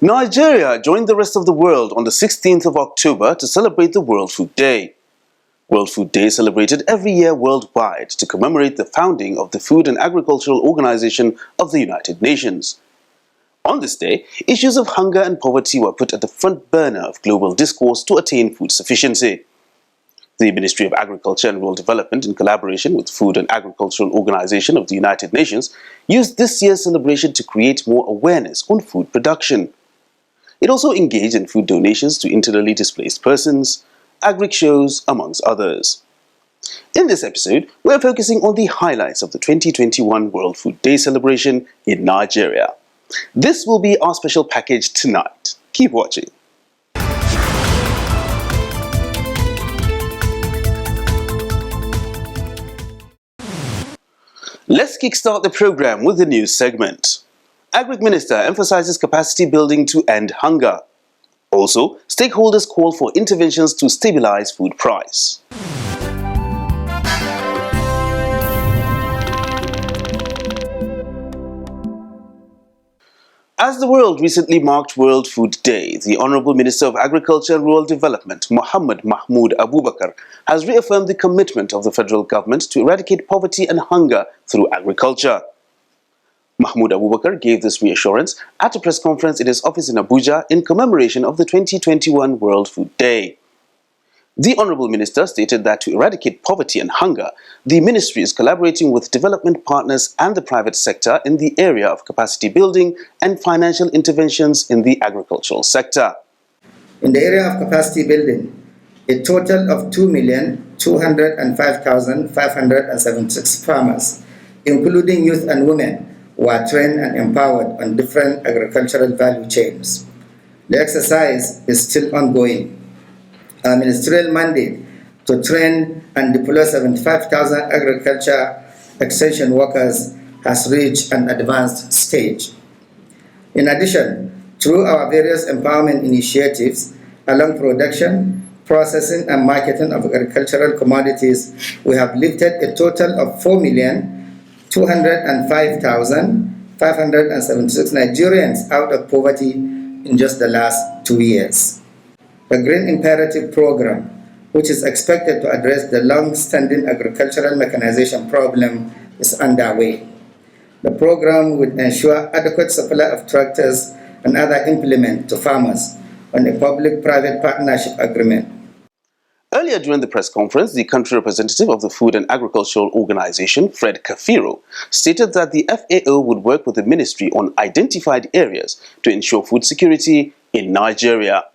Nigeria joined the rest of the world on the 16th of October to celebrate the World Food Day. World Food Day is celebrated every year worldwide to commemorate the founding of the Food and Agricultural Organization of the United Nations. On this day, issues of hunger and poverty were put at the front burner of global discourse to attain food sufficiency. The Ministry of Agriculture and Rural Development, in collaboration with Food and Agricultural Organization of the United Nations, used this year's celebration to create more awareness on food production. It also engaged in food donations to internally displaced persons, agric shows, amongst others. In this episode, we are focusing on the highlights of the 2021 World Food Day celebration in Nigeria. This will be our special package tonight. Keep watching. Let's kickstart the program with the news segment. Agric Minister emphasizes capacity building to end hunger. Also, stakeholders call for interventions to stabilize food price. As the world recently marked World Food Day, the Honorable Minister of Agriculture and Rural Development, Muhammad Mahmoud Abubakar, has reaffirmed the commitment of the federal government to eradicate poverty and hunger through agriculture. Mahmoud Abubakar gave this reassurance at a press conference in his office in Abuja in commemoration of the 2021 World Food Day. The Honorable Minister stated that to eradicate poverty and hunger, the ministry is collaborating with development partners and the private sector in the area of capacity building and financial interventions in the agricultural sector. In the area of capacity building, a total of 2,205,576 farmers, including youth and women, were trained and empowered on different agricultural value chains. The exercise is still ongoing. Our ministerial mandate to train and deploy 75,000 agriculture extension workers has reached an advanced stage. In addition, through our various empowerment initiatives along production, processing and marketing of agricultural commodities, we have lifted a total of 4,205,576 Nigerians out of poverty in just the last 2 years. The Green Imperative Program, which is expected to address the long-standing agricultural mechanization problem, is underway. The program would ensure adequate supply of tractors and other implements to farmers on a public-private partnership agreement. Earlier during the press conference, the country representative of the Food and Agricultural Organization, Fred Kafiro, stated that the FAO would work with the ministry on identified areas to ensure food security in Nigeria.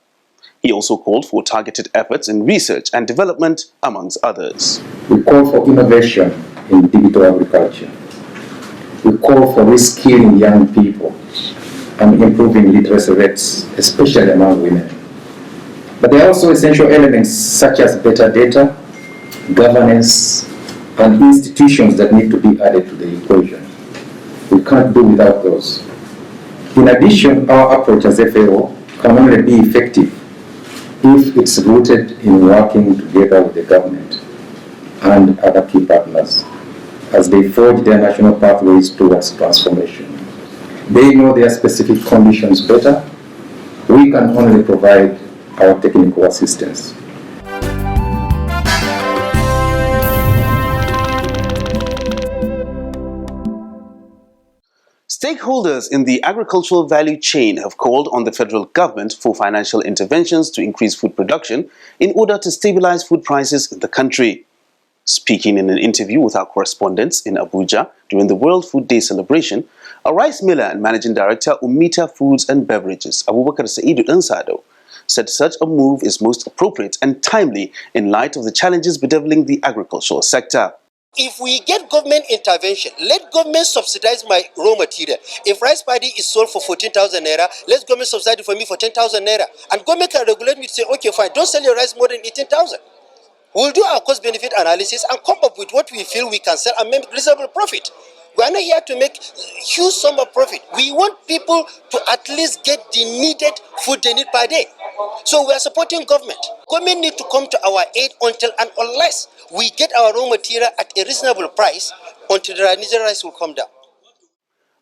He also called for targeted efforts in research and development, amongst others. We call for innovation in digital agriculture. We call for reskilling young people and improving literacy rates, especially among women. But there are also essential elements such as better data, governance, and institutions that need to be added to the equation. We can't do without those. In addition, our approach as FAO can only be effective if it's rooted in working together with the government and other key partners as they forge their national pathways towards transformation. They know their specific conditions better. We can only provide our technical assistance. Stakeholders in the agricultural value chain have called on the federal government for financial interventions to increase food production in order to stabilize food prices in the country. Speaking in an interview with our correspondents in Abuja during the World Food Day celebration, a rice miller and managing director Umita Foods and Beverages, Abubakar Saidu Ansado, said such a move is most appropriate and timely in light of the challenges bedeviling the agricultural sector. If we get government intervention, let government subsidize my raw material. If rice paddy is sold for 14,000 naira, let government subsidize it for me for 10,000 naira. And government can regulate me to say, okay, fine, don't sell your rice more than 18,000. We'll do our cost-benefit analysis and come up with what we feel we can sell and make reasonable profit. We are not here to make huge sum of profit. We want people to at least get the needed food they need per day. So we are supporting government. Government need to come to our aid until and unless we get our raw material at a reasonable price until the Nigerian rice will come down.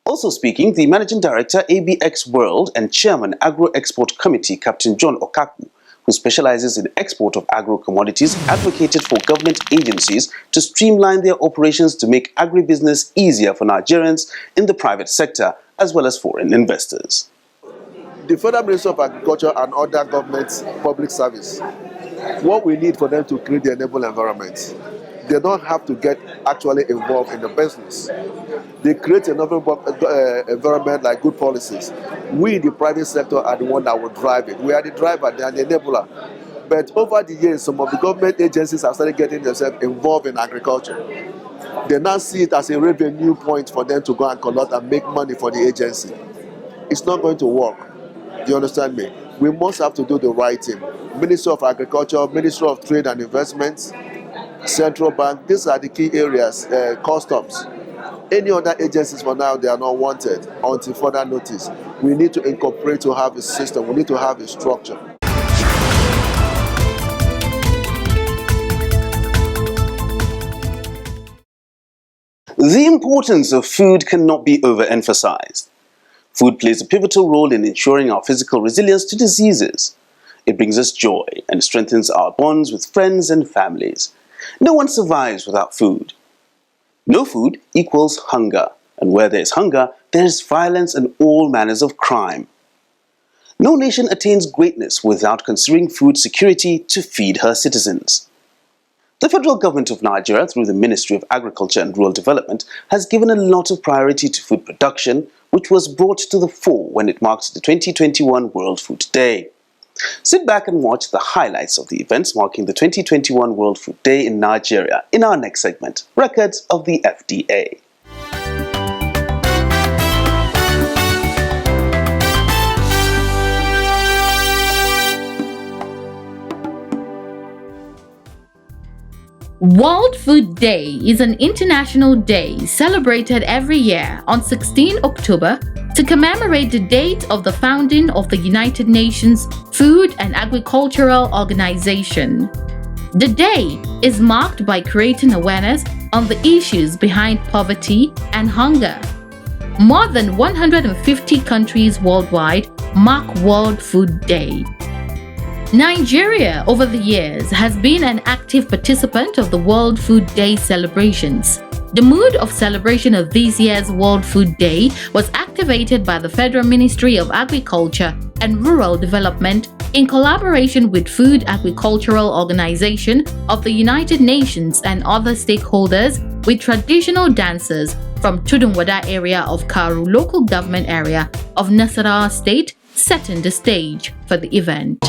Also speaking, the Managing Director, ABX World, and Chairman, Agro-Export Committee, Captain John Okaku, who specializes in export of agro-commodities, advocated for government agencies to streamline their operations to make agribusiness easier for Nigerians in the private sector as well as foreign investors. The Federal Ministry of Agriculture and other government public service, what we need for them to create the enable environment, they don't have to get actually involved in the business. They create an environment like good policies. We, the private sector, are the one that will drive it. We are the driver, they are the enabler. But over the years, some of the government agencies have started getting themselves involved in agriculture. They now see it as a revenue point for them to go and collect and make money for the agency. It's not going to work. Do you understand me? We must have to do the right thing. Ministry of Agriculture, Ministry of Trade and Investments, Central Bank, these are the key areas, customs. Any other agencies for now, they are not wanted until further notice. We need to incorporate to have a system, we need to have a structure. The importance of food cannot be overemphasized. Food plays a pivotal role in ensuring our physical resilience to diseases. It brings us joy and strengthens our bonds with friends and families. No one survives without food. No food equals hunger, and where there is hunger, there is violence and all manners of crime. No nation attains greatness without considering food security to feed her citizens. The federal government of Nigeria, through the Ministry of Agriculture and Rural Development, has given a lot of priority to food production, which was brought to the fore when it marked the 2021 World Food Day. Sit back and watch the highlights of the events marking the 2021 World Food Day in Nigeria in our next segment, Records of the FDA. World Food Day is an international day celebrated every year on 16 October to commemorate the date of the founding of the United Nations Food and Agricultural Organization. The day is marked by creating awareness on the issues behind poverty and hunger. More than 150 countries worldwide mark World Food Day. Nigeria, over the years, has been an active participant of the World Food Day celebrations. The mood of celebration of this year's World Food Day was activated by the Federal Ministry of Agriculture and Rural Development in collaboration with Food Agricultural Organization of the United Nations and other stakeholders, with traditional dancers from Tudunwada area of Karu local government area of Nasarawa State setting the stage for the event.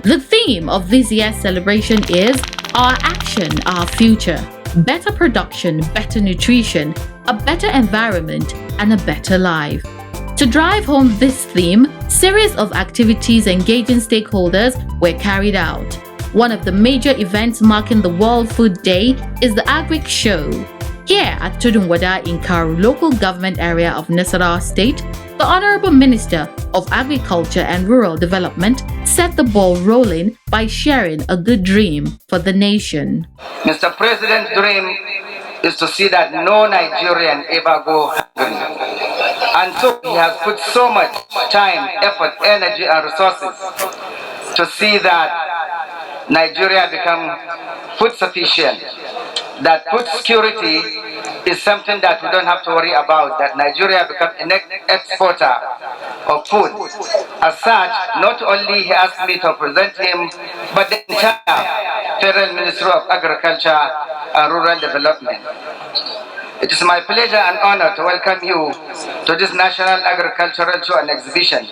The theme of this year's celebration is Our Action, Our Future. Better production, better nutrition, a better environment, and a better life. To drive home this theme, series of activities engaging stakeholders were carried out. One of the major events marking the World Food Day is the Agric Show. Here at Tudunwada in Karu local government area of Nasarawa State, the Honorable Minister of Agriculture and Rural Development set the ball rolling by sharing a good dream for the nation. Mr. President's dream is to see that no Nigerian ever go hungry. And so he has put so much time, effort, energy and resources to see that Nigeria become food sufficient. That food security is something that we don't have to worry about, that Nigeria become an exporter of food. As such, not only he asked me to present him, but the entire Federal Ministry of Agriculture and Rural Development. It is my pleasure and honor to welcome you to this National Agricultural Show and Exhibition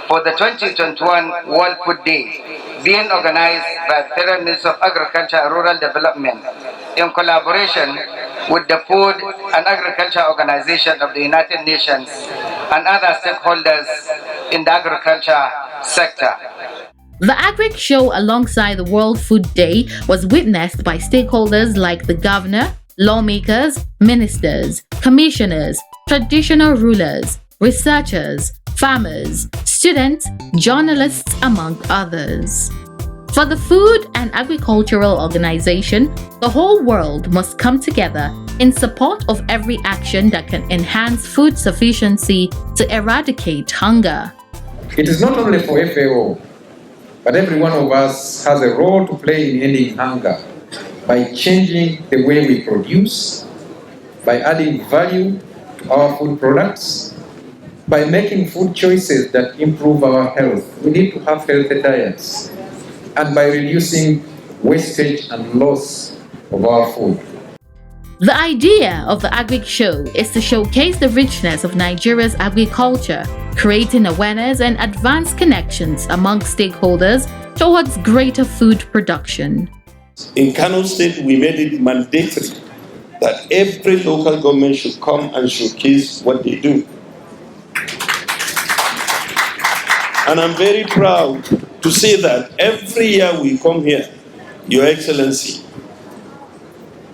for the 2021 World Food Day, being organized by the Federal Ministry of Agriculture and Rural Development in collaboration with the Food and Agriculture Organization of the United Nations and other stakeholders in the agriculture sector. The Agric Show alongside the World Food Day was witnessed by stakeholders like the governor, lawmakers, ministers, commissioners, traditional rulers, researchers, farmers, students, journalists, among others. For the Food and Agricultural Organization, the whole world must come together in support of every action that can enhance food sufficiency to eradicate hunger. It is not only for FAO, but every one of us has a role to play in ending hunger by changing the way we produce, by adding value to our food products, by making food choices that improve our health. We need to have healthy diets, and by reducing wastage and loss of our food. The idea of the Agric Show is to showcase the richness of Nigeria's agriculture, creating awareness and advance connections among stakeholders towards greater food production. In Kano State, we made it mandatory that every local government should come and showcase what they do. And I'm very proud to say that every year we come here, Your Excellency,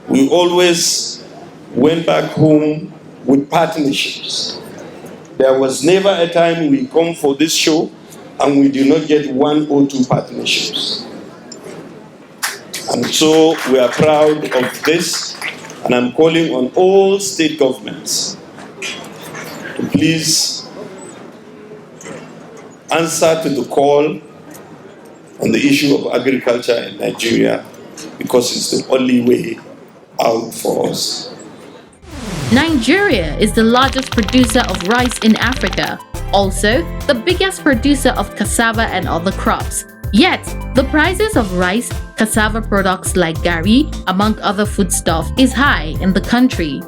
we always went back home with partnerships. There was never a time we come for this show and we do not get 1 or 2 partnerships. And so we are proud of this, and I'm calling on all state governments to please answer to the call on the issue of agriculture in Nigeria, because it's the only way out for us. Nigeria is the largest producer of rice in Africa, also the biggest producer of cassava and other crops. Yet, the prices of rice, cassava products like gari, among other foodstuffs, is high in the country.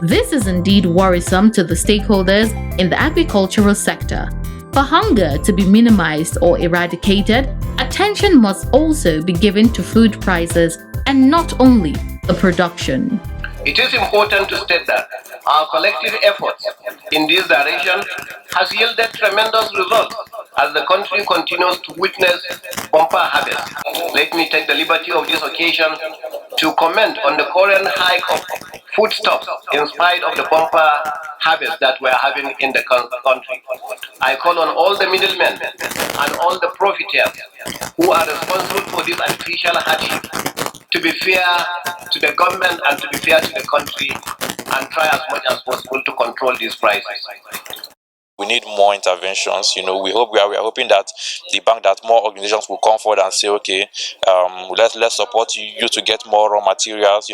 This is indeed worrisome to the stakeholders in the agricultural sector. For hunger to be minimized or eradicated, attention must also be given to food prices and not only the production. It is important to state that our collective efforts in this direction has yielded tremendous results as the country continues to witness bumper harvest. Let me take the liberty of this occasion to comment on the current hike of foodstuffs in spite of the bumper harvest that we are having in the country. I call on all the middlemen and all the profiteers who are responsible for this artificial hardship to be fair to the government and to be fair to the country and try as much as possible to control these prices. We need more interventions. We are hoping that the bank, that more organizations will come forward and say, okay, let's support you to get more raw materials.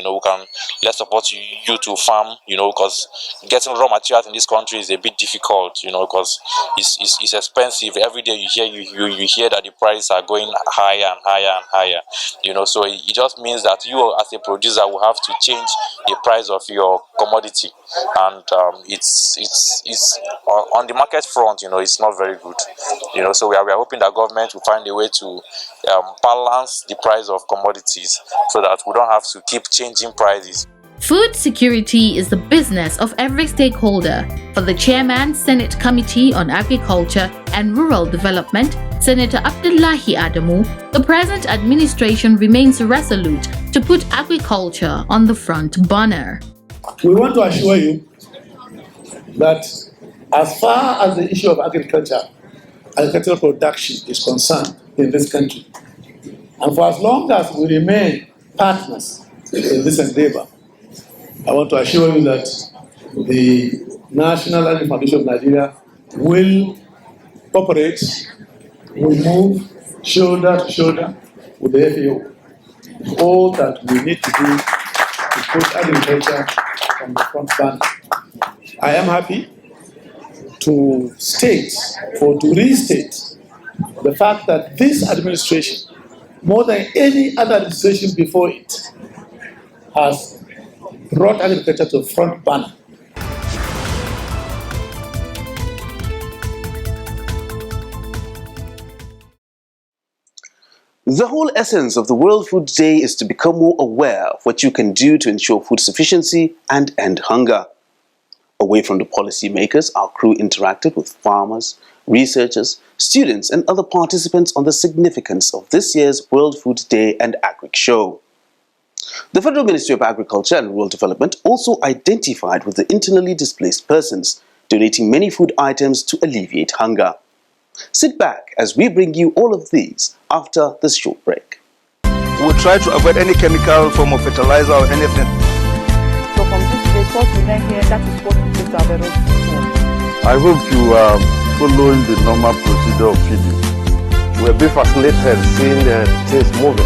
Let's support you to farm. Because getting raw materials in this country is a bit difficult. Because it's expensive. Every day you hear that the prices are going higher and higher and higher. So it just means that you as a producer will have to change the price of your commodity, and it's on the market front, it's not very good. So we are hoping that government will find a way to balance the price of commodities so that we don't have to keep changing prices. Food security is the business of every stakeholder. For the Chairman, Senate Committee on Agriculture and Rural Development, Senator Abdullahi Adamu, the present administration remains resolute to put agriculture on the front burner. We want to assure you that as far as the issue of agricultural production is concerned in this country, and for as long as we remain partners in this endeavor, I want to assure you that the National Agri Foundation of Nigeria will cooperate, will move shoulder to shoulder with the FAO. All that we need to do to put agriculture on the front burner. I am happy to state or to restate the fact that this administration, more than any other administration before it, has brought agriculture to the front burner. The whole essence of the World Food Day is to become more aware of what you can do to ensure food sufficiency and end hunger. Away from the policymakers, our crew interacted with farmers, researchers, students, and other participants on the significance of this year's World Food Day and Agric Show. The Federal Ministry of Agriculture and Rural Development also identified with the internally displaced persons, donating many food items to alleviate hunger. Sit back as we bring you all of these after this short break. We'll try to avoid any chemical form of fertilizer or anything. So from this place, what we learn here, that is what we take to our road. I hope you are following the normal procedure of feeding. We'll be fascinated seeing things moving.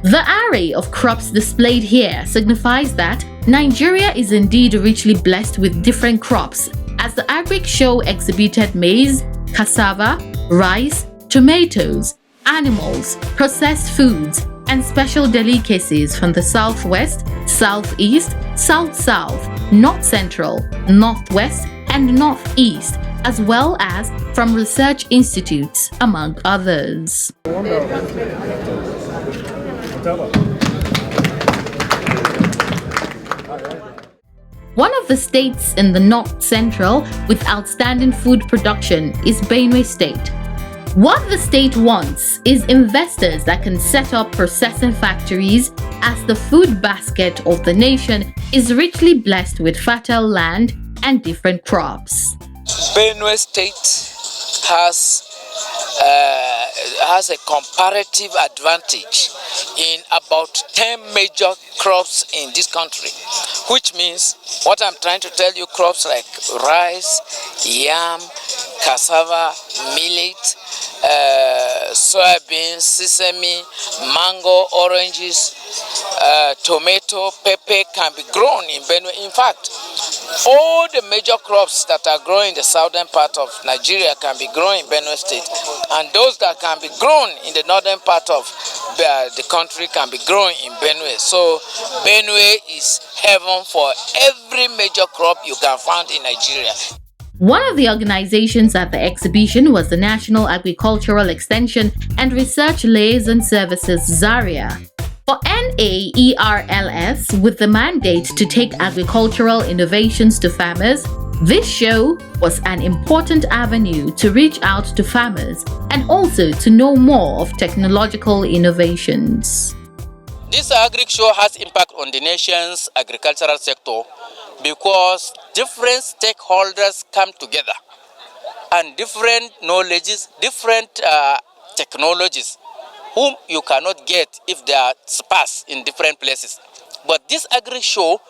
The array of crops displayed here signifies that Nigeria is indeed richly blessed with different crops, as the agric show exhibited maize, cassava, rice, tomatoes, animals, processed foods, and special delicacies from the southwest, southeast, south-south, north-central, northwest, and northeast, as well as from research institutes, among others. One of the states in the North Central with outstanding food production is Benue State. What the state wants is investors that can set up processing factories, as the food basket of the nation is richly blessed with fertile land and different crops. Benue State has a comparative advantage in about 10 major crops in this country, which means what I'm trying to tell you, crops like rice, yam, cassava, millet, soybeans, sesame, mango, oranges, tomato, pepper can be grown in Benue. In fact, all the major crops that are grown in the southern part of Nigeria can be grown in Benue State, and those that can be grown in the northern part of the country can be grown in Benue. So Benue is heaven for every major crop you can find in Nigeria. One of the organizations at the exhibition was the National Agricultural Extension and Research Liaison Services Zaria. For NAERLS, with the mandate to take agricultural innovations to farmers, this show was an important avenue to reach out to farmers and also to know more of technological innovations. This agri show has impact on the nation's agricultural sector because different stakeholders come together and different knowledges, different technologies whom you cannot get if they are sparse in different places. But this agri show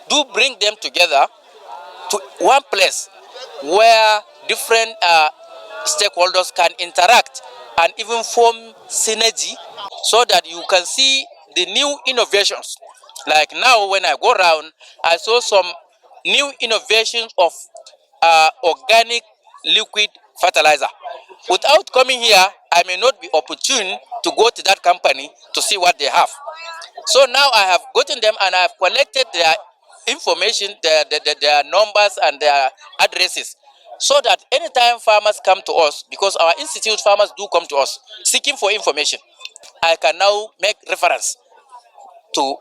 do bring them together to one place where different stakeholders can interact and even form synergy so that you can see the new innovations. Like now when I go around, I saw some new innovations of organic liquid fertilizer. Without coming here, I may not be opportune to go to that company to see what they have. So now I have gotten them and I have collected their information, their numbers and their addresses, so that anytime farmers come to us, because our institute farmers do come to us seeking for information, I can now make reference to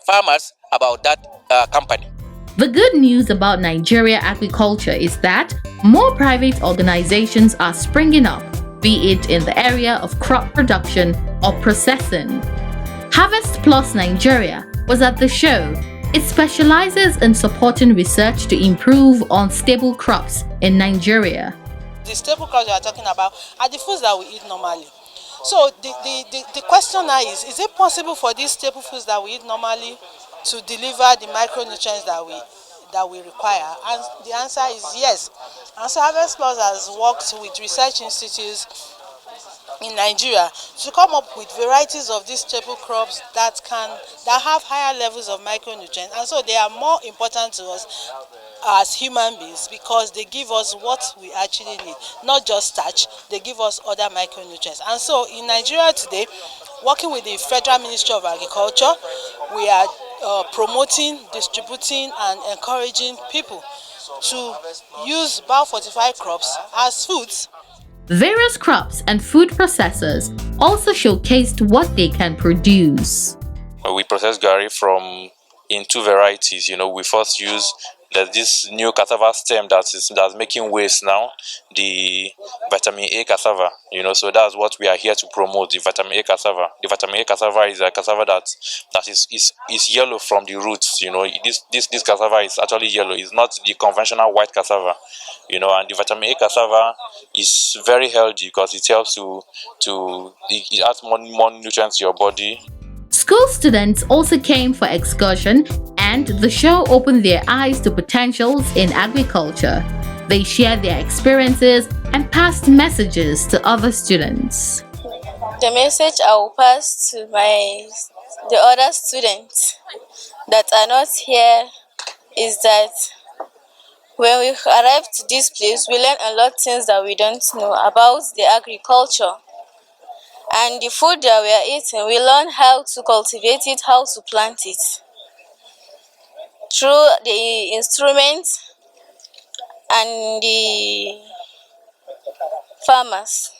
farmers about that company. The good news about Nigeria agriculture is that more private organizations are springing up, be it in the area of crop production or processing. Harvest Plus Nigeria was at the show. It specializes in supporting research to improve on staple crops in Nigeria. The staple crops you are talking about are the foods that we eat normally. So the question now is it possible for these staple foods that we eat normally to deliver the micronutrients that we require? And the answer is yes. And so Harvest Plus has worked with research institutes in Nigeria to come up with varieties of these staple crops that have higher levels of micronutrients, and so they are more important to us as human beings because they give us what we actually need, not just starch. They give us other micronutrients. And so in Nigeria today, working with the Federal Ministry of Agriculture, we are promoting, distributing and encouraging people to use biofortified crops as foods. Various crops and food processors also showcased what they can produce. We process gari in two varieties. We first use there's this new cassava stem that's making waves now, the vitamin A cassava, so that's what we are here to promote, the vitamin A cassava. The vitamin A cassava is a cassava that is yellow from the roots. This cassava is actually yellow. It's not the conventional white cassava. And the vitamin A cassava is very healthy because it helps it adds more nutrients to your body. School students also came for excursion, and the show opened their eyes to potentials in agriculture. They shared their experiences and passed messages to other students. The message I will pass to the other students that are not here is that when we arrive to this place, we learn a lot of things that we don't know about the agriculture. And the food that we are eating, we learn how to cultivate it, how to plant it through the instruments and the farmers.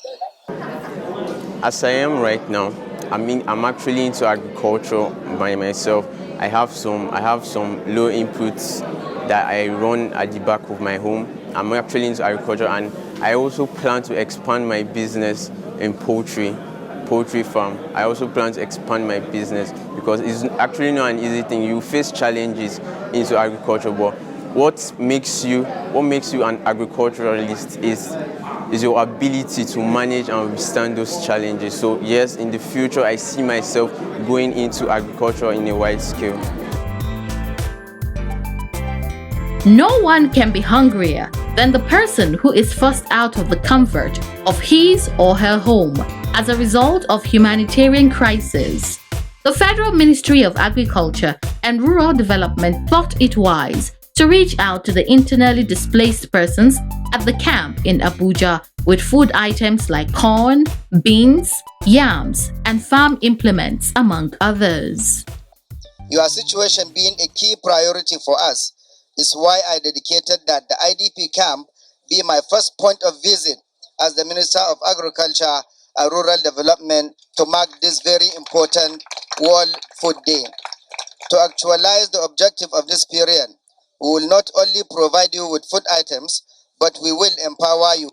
As I am right now, I'm actually into agriculture by myself. I have some low inputs that I run at the back of my home. I'm actually into agriculture, and I also plan to expand my business in poultry farm. I also plan to expand my business because it's actually not an easy thing. You face challenges into agriculture, but what makes you an agriculturalist is your ability to manage and withstand those challenges. So yes, in the future, I see myself going into agriculture in a wide scale. No one can be hungrier than the person who is forced out of the comfort of his or her home as a result of humanitarian crisis. The Federal Ministry of Agriculture and Rural Development thought it wise to reach out to the internally displaced persons at the camp in Abuja with food items like corn, beans, yams, and farm implements, among others. Your situation being a key priority for us is why I dedicated that the IDP camp be my first point of visit as the Minister of Agriculture and Rural Development to mark this very important World Food Day. To actualize the objective of this period, we will not only provide you with food items, but we will empower you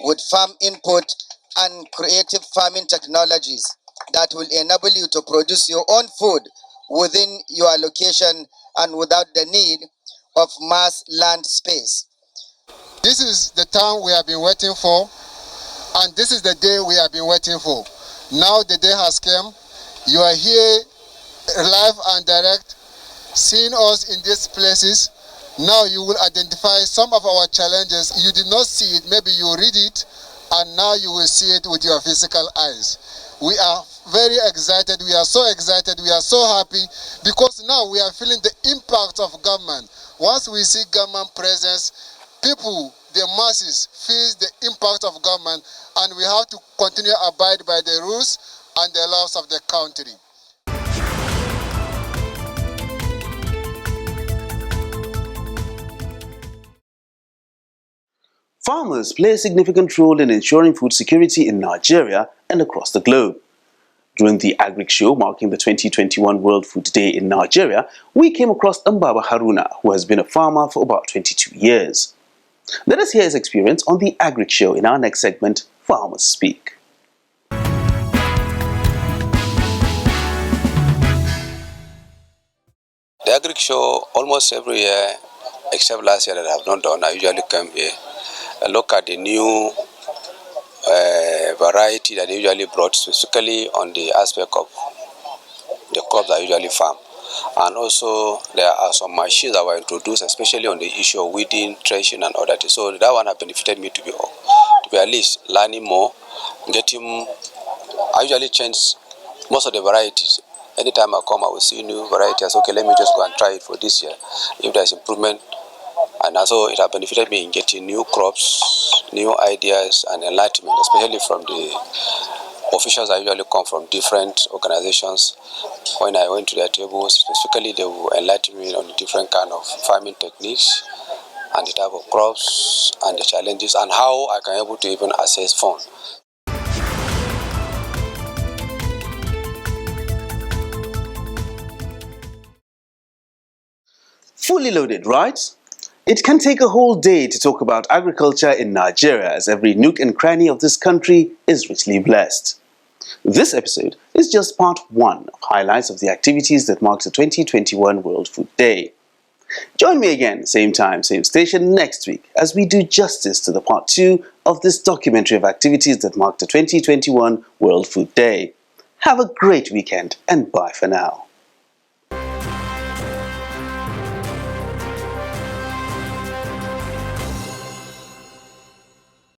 with farm input and creative farming technologies that will enable you to produce your own food within your location and without the need of mass land space. This is the time we have been waiting for, and this is the day we have been waiting for. Now the day has come. You are here live and direct, seeing us in these places. Now you will identify some of our challenges. You did not see it, maybe you read it, and now you will see it with your physical eyes. We are very excited, we are so excited, we are so happy, because now we are feeling the impact of government. Once we see government presence, people, the masses, feel the impact of government, and we have to continue to abide by the rules and the laws of the country. Farmers play a significant role in ensuring food security in Nigeria and across the globe. During the Agric Show marking the 2021 World Food Day in Nigeria, we came across Mbaba Haruna, who has been a farmer for about 22 years. Let us hear his experience on the Agric Show in our next segment, Farmers Speak. The Agric Show, almost every year, except last year that I have not done, I usually come here. I look at the new variety that they usually brought, specifically on the aspect of the crops I usually farm. And also there are some machines that were introduced, especially on the issue of weeding, threshing and all that. So that one has benefited me to be at least learning more, I usually change most of the varieties. Anytime I come, I will see new varieties. Okay, let me just go and try it for this year. If there's improvement, and also it has benefited me in getting new crops, new ideas and enlightenment, especially from the officials that usually come from different organizations. When I went to their tables, specifically they will enlighten me on the different kind of farming techniques and the type of crops and the challenges and how I can be able to even access funds. Fully loaded, right? It can take a whole day to talk about agriculture in Nigeria, as every nook and cranny of this country is richly blessed. This episode is just part 1 of highlights of the activities that marked the 2021 World Food Day. Join me again, same time, same station next week as we do justice to the part 2 of this documentary of activities that marked the 2021 World Food Day. Have a great weekend and bye for now.